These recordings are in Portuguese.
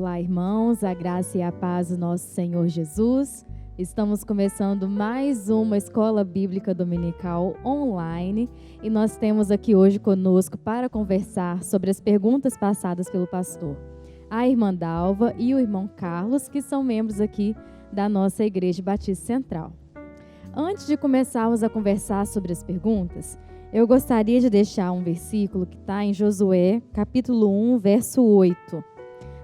Olá, irmãos, a graça e a paz do nosso Senhor Jesus. Estamos começando mais uma Escola Bíblica Dominical online e nós temos aqui hoje conosco para conversar sobre as perguntas passadas pelo pastor, a irmã Dalva e o irmão Carlos, que são membros aqui da nossa Igreja Batista Central. Antes de começarmos a conversar sobre as perguntas, eu gostaria de deixar um versículo que está em Josué, capítulo 1, verso 8.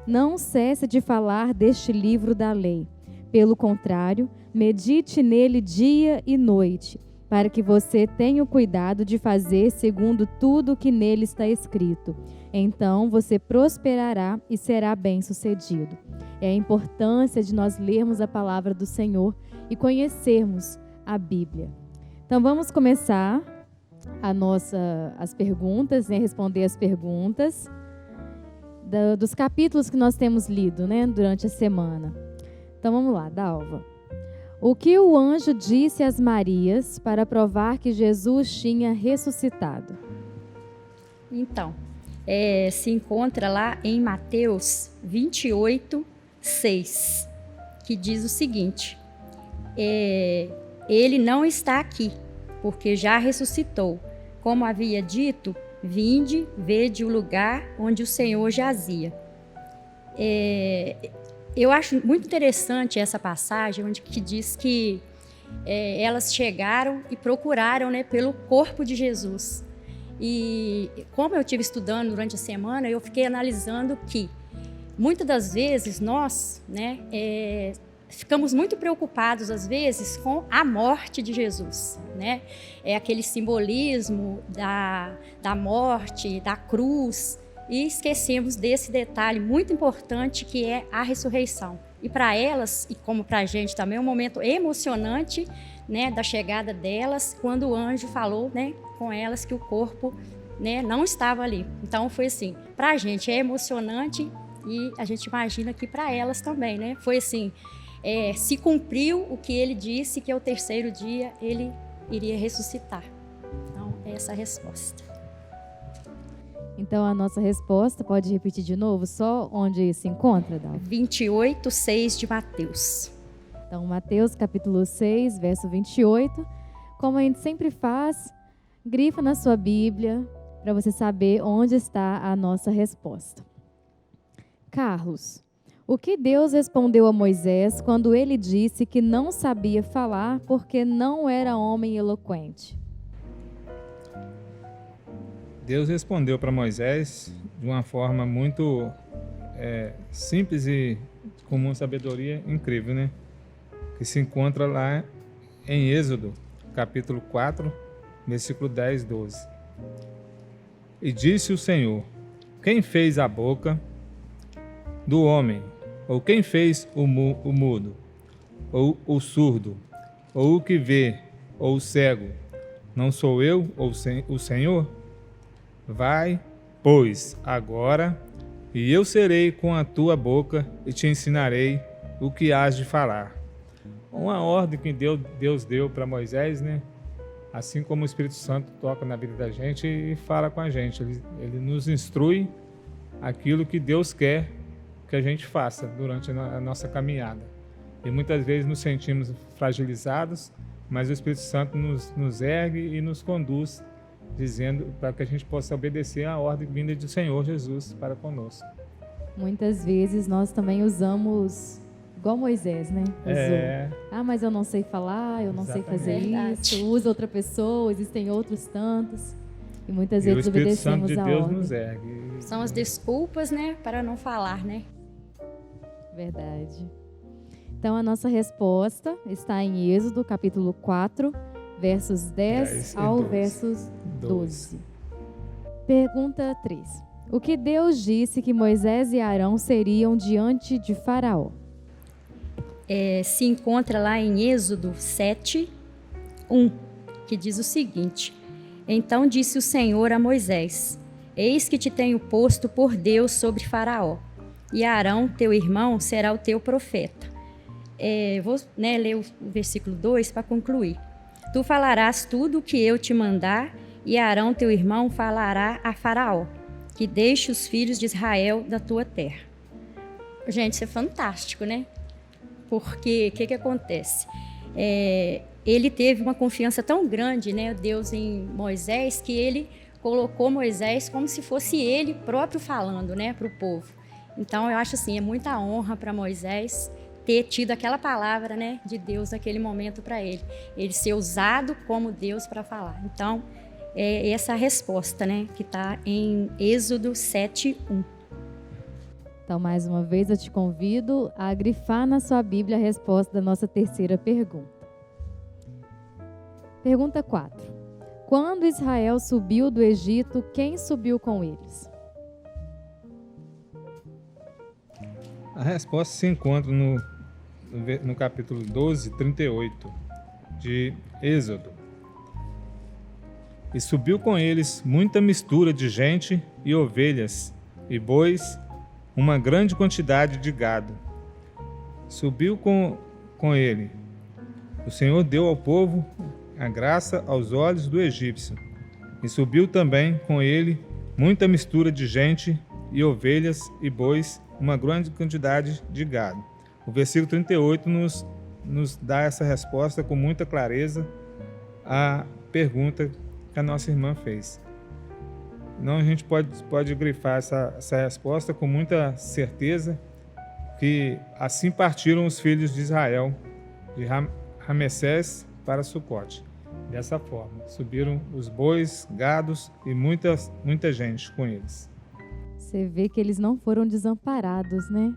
Não cesse de falar deste livro da lei. Pelo contrário, medite nele dia e noite, para que você tenha o cuidado de fazer segundo tudo o que nele está escrito. Então você prosperará e será bem-sucedido. É a importância de nós lermos a palavra do Senhor e conhecermos a Bíblia. Então vamos começar as perguntas, responder as perguntas dos capítulos que nós temos lido, durante a semana. Então vamos lá, Dalva. O que o anjo disse às Marias para provar que Jesus tinha ressuscitado? Então, se encontra lá em Mateus 28, 6, que diz o seguinte: ele não está aqui, porque já ressuscitou. Como havia dito, vinde, vede o lugar onde o Senhor jazia. Eu acho muito interessante essa passagem, onde que diz que elas chegaram e procuraram, pelo corpo de Jesus. E como eu estive estudando durante a semana, eu fiquei analisando que muitas das vezes nós, ficamos muito preocupados, às vezes, com a morte de Jesus, É aquele simbolismo da morte, da cruz, e esquecemos desse detalhe muito importante que é a ressurreição. E para elas, e como para a gente também, é um momento emocionante, da chegada delas, quando o anjo falou, com elas que o corpo, não estava ali. Então foi assim, para a gente é emocionante e a gente imagina que para elas também, Foi assim, se cumpriu o que ele disse, que ao terceiro dia ele iria ressuscitar. Então, é essa a resposta. Então, a nossa resposta, pode repetir de novo, só onde se encontra, Dalva? 28, 6 de Mateus. Então, Mateus, capítulo 6, verso 28. Como a gente sempre faz, grifa na sua Bíblia, para você saber onde está a nossa resposta. Carlos, o que Deus respondeu a Moisés quando ele disse que não sabia falar porque não era homem eloquente? Deus respondeu para Moisés de uma forma muito simples e com uma sabedoria incrível, que se encontra lá em Êxodo, capítulo 4, versículo 10, 12. E disse o Senhor: quem fez a boca do homem? Ou quem fez o mudo? Ou o surdo? Ou o que vê? Ou o cego? Não sou eu, ou o Senhor? Vai, pois, agora, e eu serei com a tua boca e te ensinarei o que hás de falar. Uma ordem que Deus deu para Moisés, Assim como o Espírito Santo toca na vida da gente e fala com a gente. Ele nos instrui aquilo que Deus quer que a gente faça durante a nossa caminhada. E muitas vezes nos sentimos fragilizados, mas o Espírito Santo nos ergue e nos conduz, dizendo para que a gente possa obedecer à ordem vinda do Senhor Jesus para conosco. Muitas vezes nós também usamos, igual Moisés, usou. Mas eu não sei falar, eu não sei fazer isso, usa outra pessoa, existem outros tantos. E muitas vezes obedecemos a ordem. O Espírito Santo de Deus nos ergue. São as desculpas, para não falar, Verdade. Então, a nossa resposta está em Êxodo, capítulo 4, versos 10 ao versos 12. Pergunta 3. O que Deus disse que Moisés e Arão seriam diante de Faraó? Se encontra lá em Êxodo 7, 1, que diz o seguinte: então disse o Senhor a Moisés: eis que te tenho posto por Deus sobre Faraó, e Arão, teu irmão, será o teu profeta. Vou ler o versículo 2 para concluir. Tu falarás tudo o que eu te mandar, e Arão, teu irmão, falará a Faraó, que deixe os filhos de Israel da tua terra. Gente, isso é fantástico, né? Porque o que acontece? Ele teve uma confiança tão grande, né, Deus em Moisés, que ele colocou Moisés como se fosse ele próprio falando, né, para o povo. Então, eu acho assim, é muita honra para Moisés ter tido aquela palavra, né, de Deus naquele momento para ele ser usado como Deus para falar. Então, é essa a resposta, né, que está em Êxodo 7:1. Então, mais uma vez, eu te convido a grifar na sua Bíblia a resposta da nossa terceira pergunta. Pergunta 4. Quando Israel subiu do Egito, quem subiu com eles? A resposta se encontra no capítulo 12, 38 de Êxodo. E subiu com eles muita mistura de gente e ovelhas e bois, uma grande quantidade de gado. Subiu com ele. O Senhor deu ao povo a graça aos olhos do egípcio. E subiu também com ele muita mistura de gente e ovelhas e bois, uma grande quantidade de gado. O versículo 38 nos dá essa resposta com muita clareza à pergunta que a nossa irmã fez. Então a gente pode grifar essa resposta com muita certeza, que assim partiram os filhos de Israel de Ramessés para Sucote. Dessa forma, subiram os bois, gados e muita gente com eles. Você vê que eles não foram desamparados, né?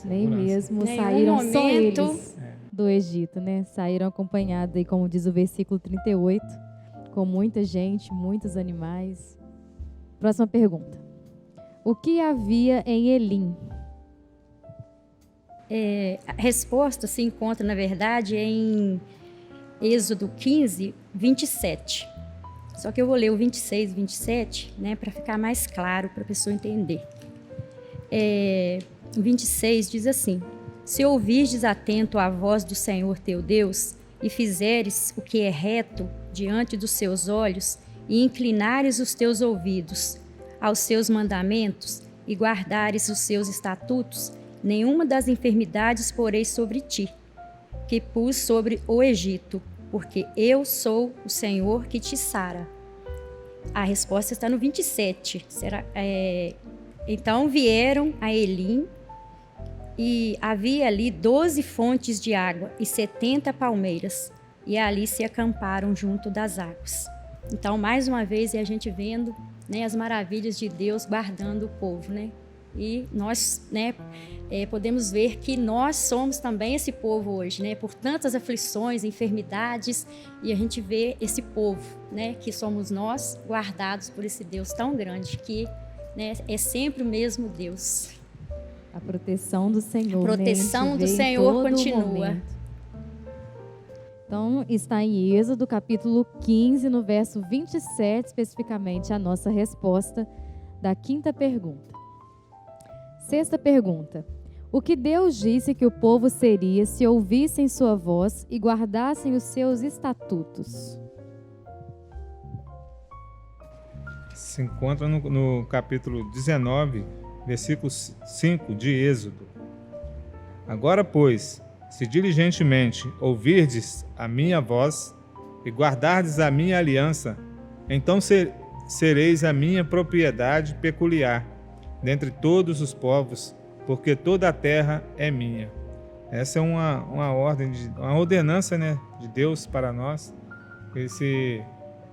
Nem mesmo Nenhum saíram momento. só eles do Egito, né? Saíram acompanhados, aí, como diz o versículo 38, com muita gente, muitos animais. Próxima pergunta. O que havia em Elim? A resposta se encontra, na verdade, em Êxodo 15, 27. Só que eu vou ler o 26 e 27, né, para ficar mais claro, para a pessoa entender. O 26 diz assim: Se ouvirdes atento à voz do Senhor teu Deus, e fizeres o que é reto diante dos seus olhos, e inclinares os teus ouvidos aos seus mandamentos, e guardares os seus estatutos, nenhuma das enfermidades porei sobre ti, que pus sobre o Egito, porque eu sou o Senhor que te sara. A resposta está no 27. Então vieram a Elim, e havia ali 12 fontes de água e 70 palmeiras, e ali se acamparam junto das águas. Então, mais uma vez, a gente vendo, né, as maravilhas de Deus guardando o povo, né? E nós, né, podemos ver que nós somos também esse povo hoje, né? Por tantas aflições, enfermidades, e a gente vê esse povo, né, que somos nós, guardados por esse Deus tão grande, que, né, é sempre o mesmo Deus. A proteção do Senhor. A proteção do Senhor continua. Então, está em Êxodo, capítulo 15, no verso 27, especificamente, a nossa resposta da quinta pergunta. Sexta pergunta. O que Deus disse que o povo seria se ouvissem sua voz e guardassem os seus estatutos? Se encontra no capítulo 19, versículo 5 de Êxodo. Agora, pois, se diligentemente ouvirdes a minha voz e guardardes a minha aliança, então sereis a minha propriedade peculiar dentre todos os povos, porque toda a terra é minha. Essa é uma ordem, uma ordenança, né, de Deus para nós. E se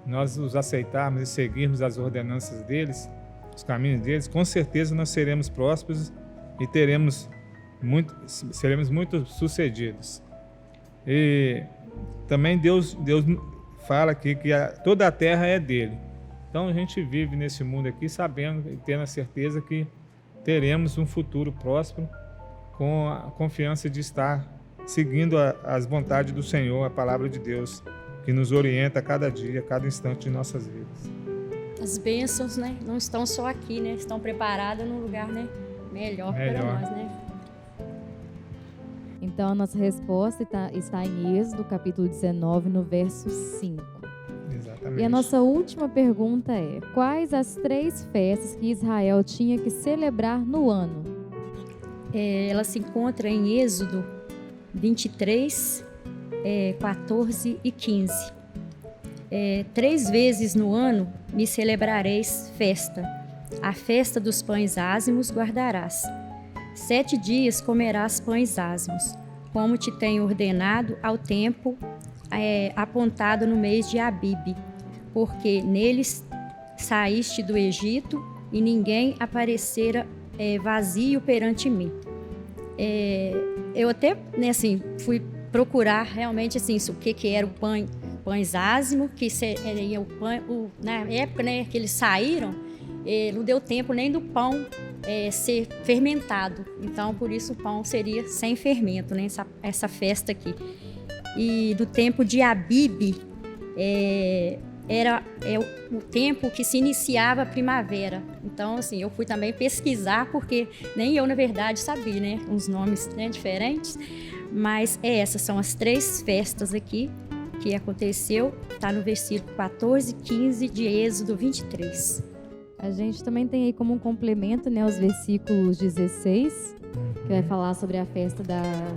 nós os aceitarmos e seguirmos as ordenanças deles, os caminhos deles, com certeza nós seremos prósperos e seremos muito sucedidos. E também Deus fala aqui que toda a terra é dele. Então a gente vive nesse mundo aqui sabendo e tendo a certeza que teremos um futuro próspero, com a confiança de estar seguindo as vontades do Senhor, a palavra de Deus, que nos orienta a cada dia, a cada instante de nossas vidas. As bênçãos, né, não estão só aqui, né, estão preparadas num lugar, né, melhor para nós, né? Então, a nossa resposta está em Êxodo, capítulo 19, no verso 5. Exatamente. E a nossa última pergunta é: quais as 3 festas que Israel tinha que celebrar no ano? ela se encontra em Êxodo 23, 14 e 15. 3 vezes no ano me celebrareis festa. A festa dos pães ázimos guardarás. 7 dias comerás pães ázimos, como te tenho ordenado ao tempo apontado no mês de Abibe, porque neles saíste do Egito e ninguém aparecera vazio perante mim. Eu até, né, assim, fui procurar realmente assim, o que era o pães ázimos, que seria o pão, na época, né, que eles saíram, não deu tempo nem do pão ser fermentado. Então, por isso o pão seria sem fermento, né, essa festa aqui. E do tempo de Abibe, era o tempo que se iniciava a primavera. Então, assim, eu fui também pesquisar, porque nem eu, na verdade, sabia, né, uns nomes, né, diferentes. Mas essas são as 3 festas aqui que aconteceu, está no versículo 14 e 15 de Êxodo 23. A gente também tem aí como um complemento, né, os versículos 16, que vai falar sobre a festa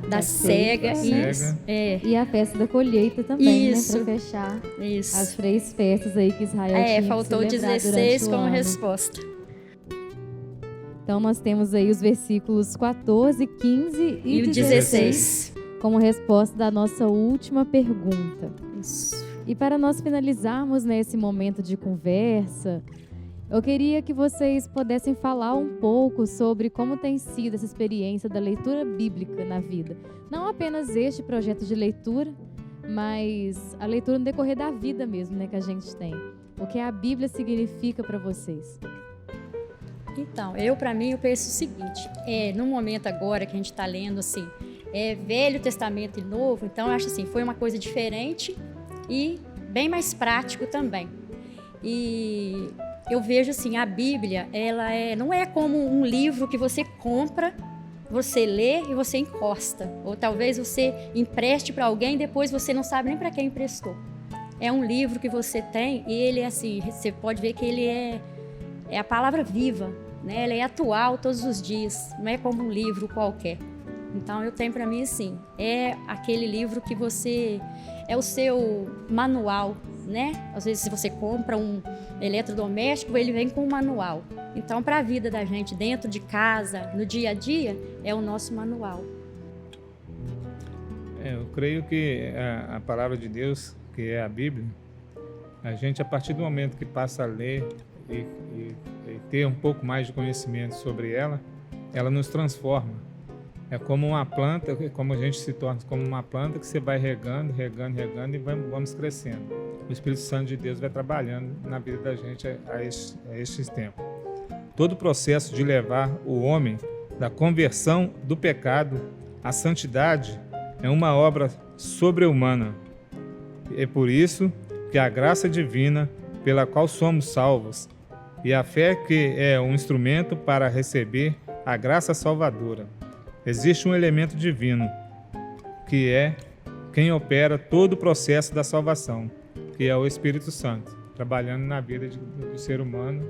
da cega. Isso. E a festa da colheita também, isso, né, para fechar isso. As 3 festas aí que Israel tinha faltou que celebrar 16 como ano. resposta. Então nós temos aí os versículos 14, 15 e 16 como resposta da nossa última pergunta. Isso. E para nós finalizarmos nesse momento de conversa, eu queria que vocês pudessem falar um pouco sobre como tem sido essa experiência da leitura bíblica na vida. Não apenas este projeto de leitura, mas a leitura no decorrer da vida mesmo, né, que a gente tem. O que a Bíblia significa para vocês? Então, para mim, eu penso o seguinte, no momento agora que a gente está lendo, assim, Velho Testamento e Novo, então eu acho assim, foi uma coisa diferente e bem mais prático também. E eu vejo assim, a Bíblia, ela não é como um livro que você compra, você lê e você encosta. Ou talvez você empreste para alguém e depois você não sabe nem para quem emprestou. É um livro que você tem e ele é assim, você pode ver que ele é a palavra viva, né? Ela é atual todos os dias, não é como um livro qualquer. Então eu tenho para mim assim, é aquele livro que é o seu manual, né? Às vezes se você compra um eletrodoméstico, ele vem com um manual. Então para a vida da gente dentro de casa, no dia a dia, é o nosso manual. Eu creio que a palavra de Deus, que é a Bíblia, a gente a partir do momento que passa a ler e ter um pouco mais de conhecimento sobre ela nos transforma. É como uma planta, como a gente se torna como uma planta que você vai regando e vamos crescendo. O Espírito Santo de Deus vai trabalhando na vida da gente a estes tempos. Todo o processo de levar o homem da conversão do pecado à santidade é uma obra sobre-humana. É por isso que a graça divina pela qual somos salvos e a fé que é um instrumento para receber a graça salvadora. Existe um elemento divino, que é quem opera todo o processo da salvação, que é o Espírito Santo, trabalhando na vida do ser humano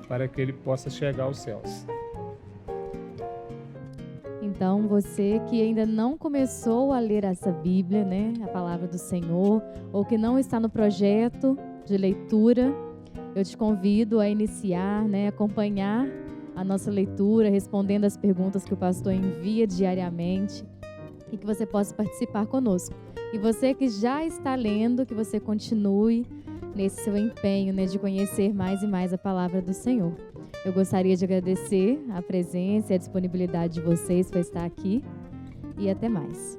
para que ele possa chegar aos céus. Então, você que ainda não começou a ler essa Bíblia, né, a palavra do Senhor, ou que não está no projeto de leitura, eu te convido a iniciar, né, acompanhar a nossa leitura, respondendo as perguntas que o pastor envia diariamente e que você possa participar conosco. E você que já está lendo, que você continue nesse seu empenho, né, de conhecer mais e mais a palavra do Senhor. Eu gostaria de agradecer a presença e a disponibilidade de vocês para estar aqui e até mais.